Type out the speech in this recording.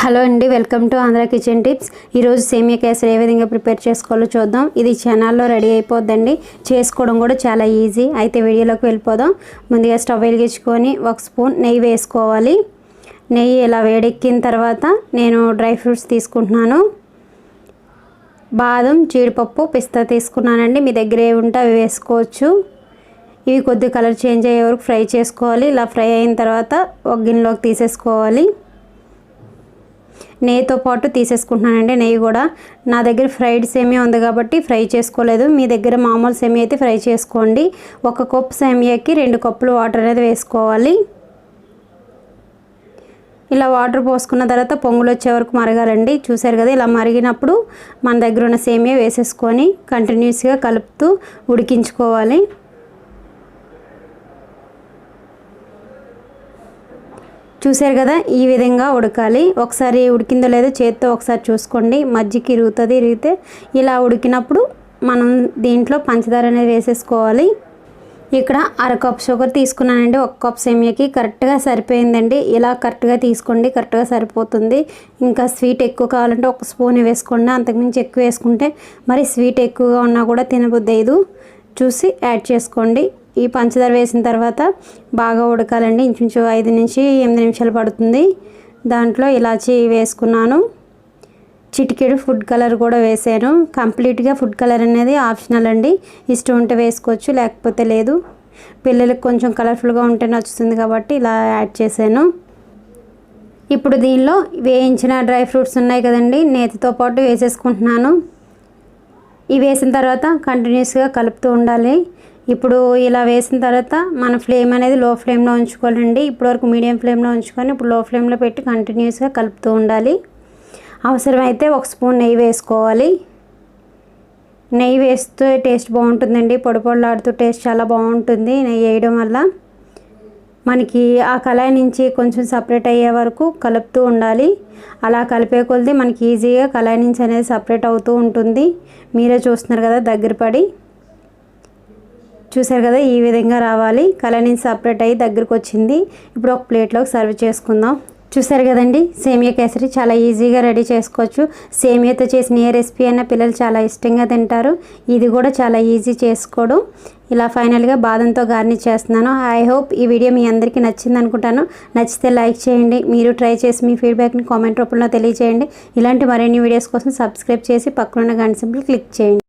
Hello అండి, welcome to Andhra kitchen tips. ఈరోజు సేమియా కేసరి ఏ విధంగా ప్రిపేర్ చేసుకోవాలో చూద్దాం. ఇది ఛానల్లో రెడీ అయిపోద్దండి. చేసుకోవడం కూడా చాలా ఈజీ. అయితే వీడియోలోకి వెళ్ళిపోదాం. ముందుగా స్టవ్ వెలిగించుకొని 1 స్పూన్ నెయ్యి వేసుకోవాలి. నెయ్యి ఇలా వేడెక్కిన తర్వాత నేను డ్రై ఫ్రూట్స్ తీసుకుంటున్నాను. బాదం, జీడిపప్పు, పిస్తా తీసుకున్నానండి. మీ దగ్గర ఏవి ఉంటే అవి వేసుకోవచ్చు. ఇవి కొద్ది కలర్ చేంజ్ అయ్యే వరకు ఫ్రై చేసుకోవాలి. ఇలా ఫ్రై అయిన తర్వాత ఒక గిన్నెలోకి తీసేసుకోవాలి. నెయ్యితో పాటు తీసేసుకుంటున్నానండి. నెయ్యి కూడా నా దగ్గర ఫ్రైడ్ సేమియా ఉంది కాబట్టి ఫ్రై చేసుకోలేదు. మీ దగ్గర మామూలు సేమియా అయితే ఫ్రై చేసుకోండి. 1 కప్ సేమియాకి 2 కప్పులు వాటర్ అనేది వేసుకోవాలి. ఇలా వాటర్ పోసుకున్న తర్వాత పొంగులు వచ్చే వరకు మరగాలండి. చూసారు కదా, ఇలా మరిగినప్పుడు మన దగ్గర ఉన్న సేమియా వేసేసుకొని కంటిన్యూస్గా కలుపుతూ ఉడికించుకోవాలి. చూసారు కదా, ఈ విధంగా ఉడకాలి. ఒకసారి ఉడికిందో లేదో చేత్తో ఒకసారి చూసుకోండి. మజ్జిగ ఇరిగితే ఇలా ఉడికినప్పుడు మనం దీంట్లో పంచదార అనేది వేసేసుకోవాలి. ఇక్కడ 1/2 కప్ షుగర్ తీసుకున్నానండి. 1 కప్ సేమియాకి కరెక్ట్గా సరిపోయిందండి. ఇలా కరెక్ట్గా తీసుకోండి, కరెక్ట్గా సరిపోతుంది. ఇంకా స్వీట్ ఎక్కువ కావాలంటే 1 స్పూన్ వేసుకోండి. అంతకుమించి ఎక్కువ వేసుకుంటే మరి స్వీట్ ఎక్కువగా ఉన్నా కూడా తినబుద్ధి అయ్యదు. చూసి యాడ్ చేసుకోండి. ఈ పంచదార వేసిన తర్వాత బాగా ఉడకాలండి. ఇంచుమించు 5 నుంచి 8 నిమిషాలు పడుతుంది. దాంట్లో ఇలాచీ వేసుకున్నాను. చిటికెడు ఫుడ్ కలర్ కూడా వేసాను. కంప్లీట్గా ఫుడ్ కలర్ అనేది ఆప్షనల్ అండి. ఇష్టం ఉంటే వేసుకోవచ్చు, లేకపోతే లేదు. పిల్లలకు కొంచెం కలర్ఫుల్గా ఉంటే నచ్చుతుంది కాబట్టి ఇలా యాడ్ చేశాను. ఇప్పుడు దీనిలో వేయించిన డ్రై ఫ్రూట్స్ ఉన్నాయి కదండి, నేతితో పాటు వేసేసుకుంటున్నాను. ఇవి వేసిన తర్వాత కంటిన్యూస్గా కలుపుతూ ఉండాలి. ఇప్పుడు ఇలా వేసిన తర్వాత మన ఫ్లేమ్ అనేది లో ఫ్లేమ్లో ఉంచుకోవాలండి. ఇప్పటివరకు మీడియం ఫ్లేమ్లో ఉంచుకొని ఇప్పుడు లో ఫ్లేమ్లో పెట్టి కంటిన్యూస్గా కలుపుతూ ఉండాలి. అవసరమైతే 1 స్పూన్ నెయ్యి వేసుకోవాలి. నెయ్యి వేస్తే టేస్ట్ బాగుంటుందండి. పొడి పొడిలాడుతూ టేస్ట్ చాలా బాగుంటుంది నెయ్యి వేయడం వల్ల. మనకి ఆ కళాయి నుంచి కొంచెం సపరేట్ అయ్యే వరకు కలుపుతూ ఉండాలి. అలా కలిపే కొద్దీ మనకి ఈజీగా కళాయి నుంచి అనేది సపరేట్ అవుతూ ఉంటుంది. మీరే చూస్తున్నారు కదా, దగ్గర పడి చూసారు కదా, ఈ విధంగా రావాలి. కళాయి నుంచి సపరేట్ అయ్యి దగ్గరకు వచ్చింది. ఇప్పుడు ఒక ప్లేట్లోకి సర్వ్ చేసుకుందాం. చూసారు కదండి, సేమియా కేసరి చాలా ఈజీగా రెడీ చేసుకోవచ్చు. సేమియాతో చేసిన ఏ రెసిపీ అయినా పిల్లలు చాలా ఇష్టంగా తింటారు. ఇది కూడా చాలా ఈజీ చేసుకోవడం. ఇలా ఫైనల్గా బాదంతో గార్నిష్ చేస్తున్నాను. ఐ హోప్ ఈ వీడియో మీ అందరికీ నచ్చింది అనుకుంటాను. నచ్చితే లైక్ చేయండి. మీరు ట్రై చేసి మీ ఫీడ్బ్యాక్ని కామెంట్ రూపంలో తెలియజేయండి. ఇలాంటి మరిన్ని వీడియోస్ కోసం సబ్స్క్రైబ్ చేసి పక్కనున్న గంట సింబల్ క్లిక్ చేయండి.